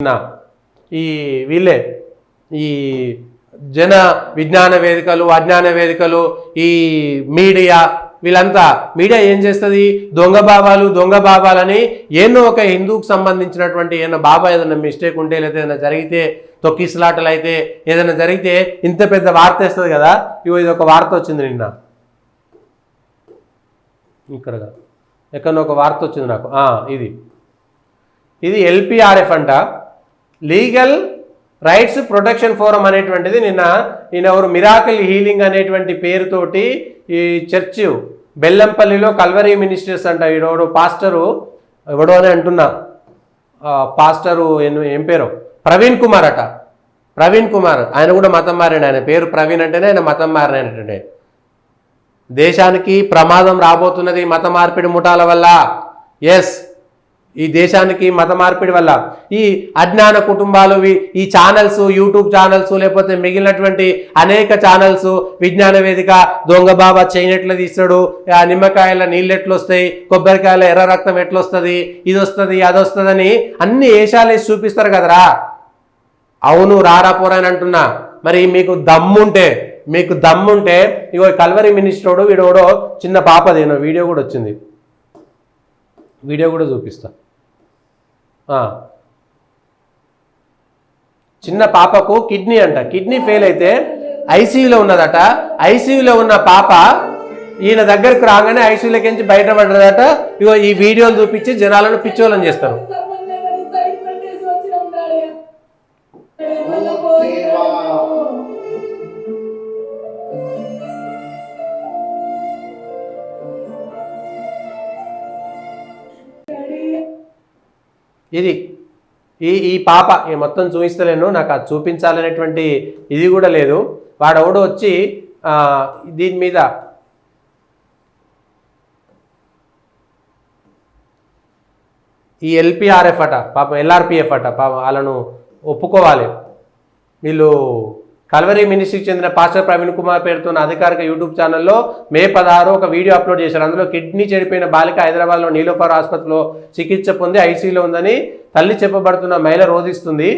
ఈ వీళ్ళే ఈ జన విజ్ఞాన వేదికలు అజ్ఞాన వేదికలు ఈ మీడియా వీళ్ళంతా మీడియా ఏం చేస్తుంది దొంగ బాబాలని ఏదో ఒక హిందూకు సంబంధించినటువంటి ఏదైనా బాబా ఏదైనా మిస్టేక్ ఉంటే లేదా ఏదైనా జరిగితే తొక్కిసలాటలు అయితే ఏదైనా జరిగితే ఇంత పెద్ద వార్త వేస్తుంది కదా ఇది ఒక వార్త వచ్చింది నిన్న ఇక్కడ ఎక్కడో ఒక వార్త వచ్చింది నాకు ఇది ఎల్పిఆర్ఎఫ్ అంట లీగల్ రైట్స్ ప్రొటెక్షన్ ఫోరం అనేటువంటిది నిన్న ఎవరు మిరాకిల్ హీలింగ్ అనేటువంటి పేరుతోటి ఈ చర్చ్ బెల్లంపల్లిలో కల్వరీ మినిస్టర్స్ అంట ఈడోడు పాస్టరు ఎవడో అని అంటున్నా పాస్టరు ఏం పేరు ప్రవీణ్ కుమార్ అట ప్రవీణ్ కుమార్ ఆయన కూడా మతం మారాడు ఆయన పేరు ప్రవీణ్ అంటేనే ఆయన మతం మారినట్టే దేశానికి ప్రమాదం రాబోతున్నది మత మార్పిడి ముఠాల వల్ల ఎస్ ఈ దేశానికి మత మార్పిడి వల్ల ఈ అజ్ఞాన కుటుంబాలు ఈ ఛానల్స్ యూట్యూబ్ ఛానల్స్ లేకపోతే మిగిలినటువంటి అనేక ఛానల్స్ విజ్ఞాన వేదిక దొంగ బాబా చేయనట్లు తీస్తాడు నిమ్మకాయల నీళ్ళు ఎట్లు వస్తాయి కొబ్బరికాయల ఎర్ర రక్తం ఎట్లు వస్తుంది ఇది వస్తుంది అది వస్తుందని అన్ని ఏషాలు వేసి చూపిస్తారు కదరా అవును రారా పోరాని అంటున్నా మరి మీకు దమ్ముంటే ఇగో కల్వరీ మినిస్టరోడు వీడోడో చిన్న పాపదేనో వీడియో కూడా వచ్చింది వీడియో కూడా చూపిస్తా చిన్న పాపకు కిడ్నీ అంట కిడ్నీ ఫెయిల్ అయితే ఐసీయూలో ఉన్నదట ఐసీయూలో ఉన్న పాప ఈయన దగ్గరకు రాగానే ఐసీయూలోకించి బయటపడ్డదట ఇగో ఈ వీడియోలు చూపించి జనాలను పిచ్చోళ్ళని చేస్తారు ఇది ఈ పాప మొత్తం చూపిస్తలేను నాకు అది చూపించాలనేటువంటి ఇది కూడా లేదు వాడెవడో వచ్చి దీని మీద ఈ ఎల్పిఆర్ఎఫ్ అట పాపం ఎల్ఆర్పిఎఫ్ అట పాపం వాళ్ళను ఒప్పుకోవాలి వీళ్ళు కల్వరీ మినిస్ట్రీకి చెందిన పాస్టర్ ప్రవీణ్ కుమార్ పేరుతోన్న అధికారిక యూట్యూబ్ ఛానల్లో మే 16 ఒక వీడియో అప్లోడ్ చేశారు అందులో కిడ్నీ చెడిపోయిన బాలిక హైదరాబాద్లో నీలోఫర్ ఆసుపత్రిలో చికిత్స పొంది ఐసీయూలో ఉందని తల్లి చెప్పబడుతున్న మహిళ రోధిస్తుంది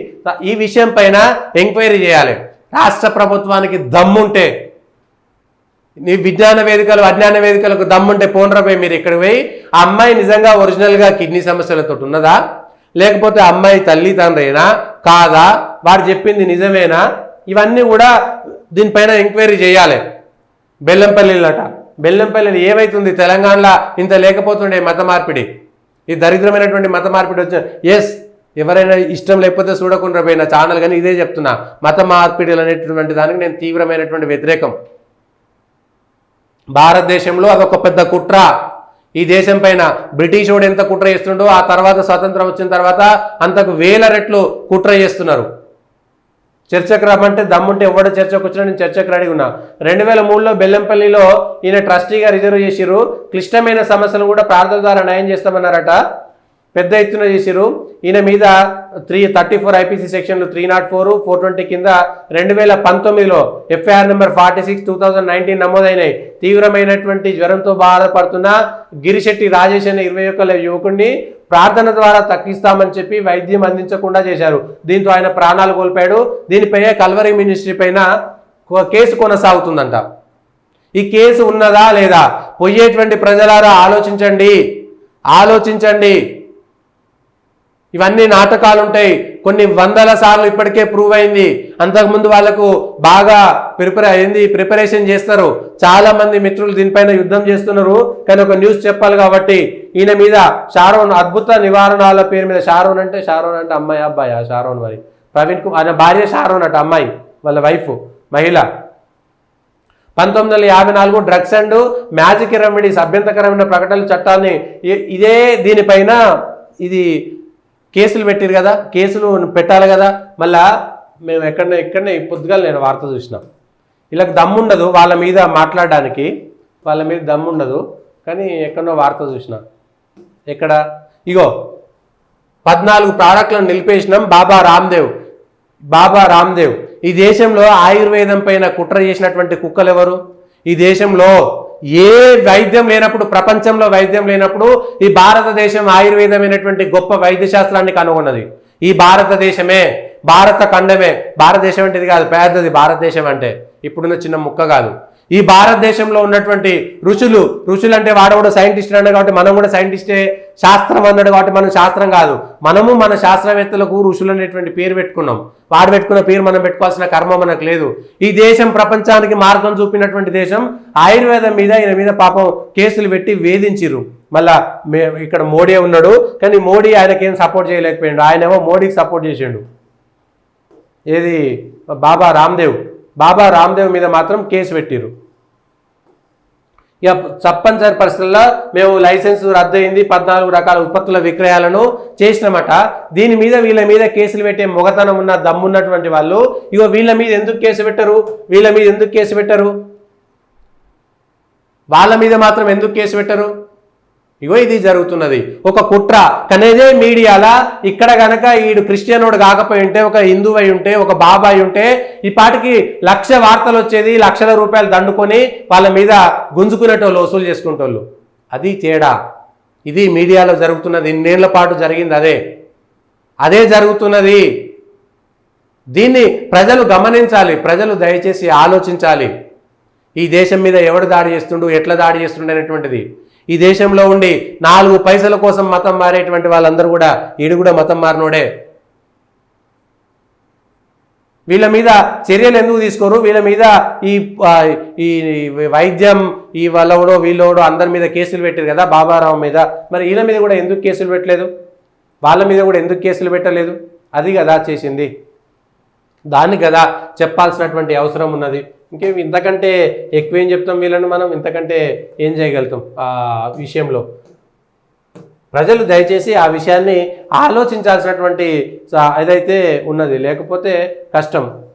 ఈ విషయం పైన ఎంక్వైరీ చేయాలి రాష్ట్ర ప్రభుత్వానికి దమ్ముంటే నీ విజ్ఞాన వేదికలు అజ్ఞాన వేదికలకు దమ్ముంటే పోన్రపై మీరు ఇక్కడికి పోయి ఆ అమ్మాయి నిజంగా ఒరిజినల్గా కిడ్నీ సమస్యలతో ఉన్నదా లేకపోతే అమ్మాయి తల్లి తండ్రేనా కాదా వాడు చెప్పింది నిజమేనా ఇవన్నీ కూడా దీనిపైన ఎంక్వైరీ చేయాలి బెల్లంపల్లిలో ఏమైతుంది తెలంగాణలో ఇంత లేకపోతుండే మత మార్పిడి ఈ దరిద్రమైనటువంటి మత మార్పిడి వచ్చిన ఎస్ ఎవరైనా ఇష్టం లేకపోతే చూడకుండా పోయిన ఛానల్ కానీ ఇదే చెప్తున్నా మత మార్పిడిలు అనేటువంటి దానికి నేను తీవ్రమైనటువంటి వ్యతిరేకం భారతదేశంలో అదొక పెద్ద కుట్ర ఈ దేశం పైన బ్రిటిష్ వాడు ఎంత కుట్ర చేస్తుండో ఆ తర్వాత స్వతంత్రం వచ్చిన తర్వాత అంతకు 1000 రెట్లు కుట్ర చేస్తున్నారు చర్చకు రమ్మంటే దమ్ముంటే ఎవడో చర్చకు వచ్చినా నేను చర్చకు రెడీ ఉన్నా 2003లో బెల్లంపల్లిలో ఈయన ట్రస్టీగా రిజర్వ్ చేసిరు క్లిష్టమైన సమస్యలు కూడా ప్రార్థన ద్వారా న్యాయం చేస్తామన్నారట పెద్ద ఎత్తున చేసిరు ఈయన మీద 334 ఐపీసీ సెక్షన్లు 304 420 కింద 2019లో ఎఫ్ఐఆర్ నెంబర్ 46/2019 నమోదైనాయి తీవ్రమైనటువంటి జ్వరంతో బాధపడుతున్న గిరిశెట్టి రాజేష్ అనే 21 యువకుడిని ప్రార్థన ద్వారా తగ్గిస్తామని చెప్పి వైద్యం అందించకుండా చేశారు దీంతో ఆయన ప్రాణాలు కోల్పోయాడు దీనిపై కల్వరీ మినిస్ట్రీ పైన కేసు కొనసాగుతుందంట ఈ కేసు ఉన్నదా లేదా పోయేటువంటి ప్రజలారా ఆలోచించండి ఇవన్నీ నాటకాలు ఉంటాయి కొన్ని వందల సార్లు ఇప్పటికే ప్రూవ్ అయింది అంతకుముందు వాళ్ళకు బాగా ప్రిపరేషన్ చేస్తారు చాలా మంది మిత్రులు దీనిపైన యుద్ధం చేస్తున్నారు కానీ ఒక న్యూస్ చెప్పాలి కాబట్టి ఈయన మీద షారోన్ అద్భుత నివారణల పేరు మీద షారోన్ అంటే అమ్మాయి అబ్బాయి షారోన్ మరి ప్రవీణ్ కుమార్ ఆయన భార్య షారోన్ అట అమ్మాయి వాళ్ళ వైఫ్ మహిళ 1954 డ్రగ్స్ అండ్ మ్యాజిక్ రెమెడీస్ అభ్యంతరకరమైన ప్రకటనల చట్టాన్ని ఇదే దీనిపైన ఇది కేసులు పెట్టారు కదా కేసులు పెట్టాలి కదా మళ్ళా మేము ఎక్కడనే పొద్దుగా నేను వార్త చూసిన వీళ్ళకి దమ్ముండదు వాళ్ళ మీద మాట్లాడడానికి కానీ ఎక్కడో వార్త చూసిన ఎక్కడ ఇగో 14 ప్రోడక్ట్లను నిలిపేసినాం బాబా రామ్దేవ్ ఈ దేశంలో ఆయుర్వేదం పైన కుట్ర చేసినటువంటి కుక్కలు ఎవరు ఈ దేశంలో ఏ వైద్యం లేనప్పుడు ప్రపంచంలో వైద్యం లేనప్పుడు ఈ భారతదేశం ఆయుర్వేదమైనటువంటి గొప్ప వైద్య శాస్త్రాన్ని కనుగొన్నది ఈ భారతదేశమే, భారత ఖండమే. భారతదేశం అంటే ఇది కాదు, పెద్దది భారతదేశం అంటే ఇప్పుడున్న చిన్న ముక్క కాదు. ఈ భారతదేశంలో ఉన్నటువంటి ఋషులు అంటే వాడు కూడా సైంటిస్ట్ అన్నాడు కాబట్టి మనం కూడా సైంటిస్టే. శాస్త్రం అన్నాడు కాబట్టి మనం శాస్త్రం కాదు, మనము మన శాస్త్రవేత్తలకు ఋషులు అనేటువంటి పేరు పెట్టుకున్నాం. వాడు పెట్టుకున్న పేరు మనం పెట్టుకోవాల్సిన కర్మ మనకు లేదు. ఈ దేశం ప్రపంచానికి మార్గం చూపినటువంటి దేశం. ఆయుర్వేదం మీద ఈయన మీద పాపం కేసులు పెట్టి వేధించిరు. మళ్ళా ఇక్కడ మోడీ ఉన్నాడు, కానీ మోడీ ఆయనకేం సపోర్ట్ చేయలేకపోయాడు. ఆయనేమో మోడీకి సపోర్ట్ చేసిండు. ఏది బాబా రామ్దేవ్ మీద మాత్రం కేసు పెట్టిరు. ఇక తప్పనిసరి పరిస్థితుల్లో మేము లైసెన్స్ రద్దయింది, 14 రకాల ఉత్పత్తుల విక్రయాలను చేసినామట. దీని మీద వీళ్ళ మీద కేసులు పెట్టే మొగతనం ఉన్న దమ్మున్నటువంటి వాళ్ళు ఇగో వీళ్ళ మీద ఎందుకు కేసు పెట్టరు, వాళ్ళ మీద మాత్రం ఎందుకు కేసు పెట్టరు? ఇగో ఇది జరుగుతున్నది ఒక కుట్ర. కనేదే మీడియాలా ఇక్కడ గనక ఈడు క్రిస్టియనోడు కాకపోయి ఉంటే, ఒక హిందువు అయి ఉంటే, ఒక బాబాయ్ ఉంటే ఈ పాటికి 1,00,000 వార్తలు వచ్చేది, లక్షల రూపాయలు దండుకొని వాళ్ళ మీద గుంజుకునేటోళ్ళు, వసూలు చేసుకునేటోళ్ళు. అది తేడా. ఇది మీడియాలో జరుగుతున్నది. ఇన్నేళ్ల పాటు జరిగింది అదే జరుగుతున్నది. దీన్ని ప్రజలు గమనించాలి. ప్రజలు దయచేసి ఆలోచించాలి. ఈ దేశం మీద ఎవడు దాడి చేస్తుండు, ఎట్లా దాడి చేస్తుండు అనేటువంటిది. ఈ దేశంలో ఉండి 4 పైసల కోసం మతం మారేటువంటి వాళ్ళందరూ కూడా ఈడు కూడా మతం మారినోడే. వీళ్ళ మీద చర్యలు ఎందుకు తీసుకోరు? వీళ్ళ మీద ఈ వైద్యం ఈ వాళ్ళోడో వీళ్ళోడో అందరి మీద కేసులు పెట్టారు కదా, బాబారావు మీద. మరి వీళ్ళ మీద కూడా ఎందుకు కేసులు పెట్టలేదు? వాళ్ళ మీద కూడా ఎందుకు కేసులు పెట్టలేదు? అది కదా చేసింది. దాన్ని కదా చెప్పాల్సినటువంటి అవసరం ఉన్నది. ఇంకేం ఇంతకంటే ఎక్కువేం చెప్తాం వీళ్ళని మనం? ఇంతకంటే ఏం చేయగలుగుతాం ఆ విషయంలో? ప్రజలు దయచేసి ఆ విషయాన్ని ఆలోచించాల్సినటువంటి ఏదైతే ఉన్నది, లేకపోతే కష్టం.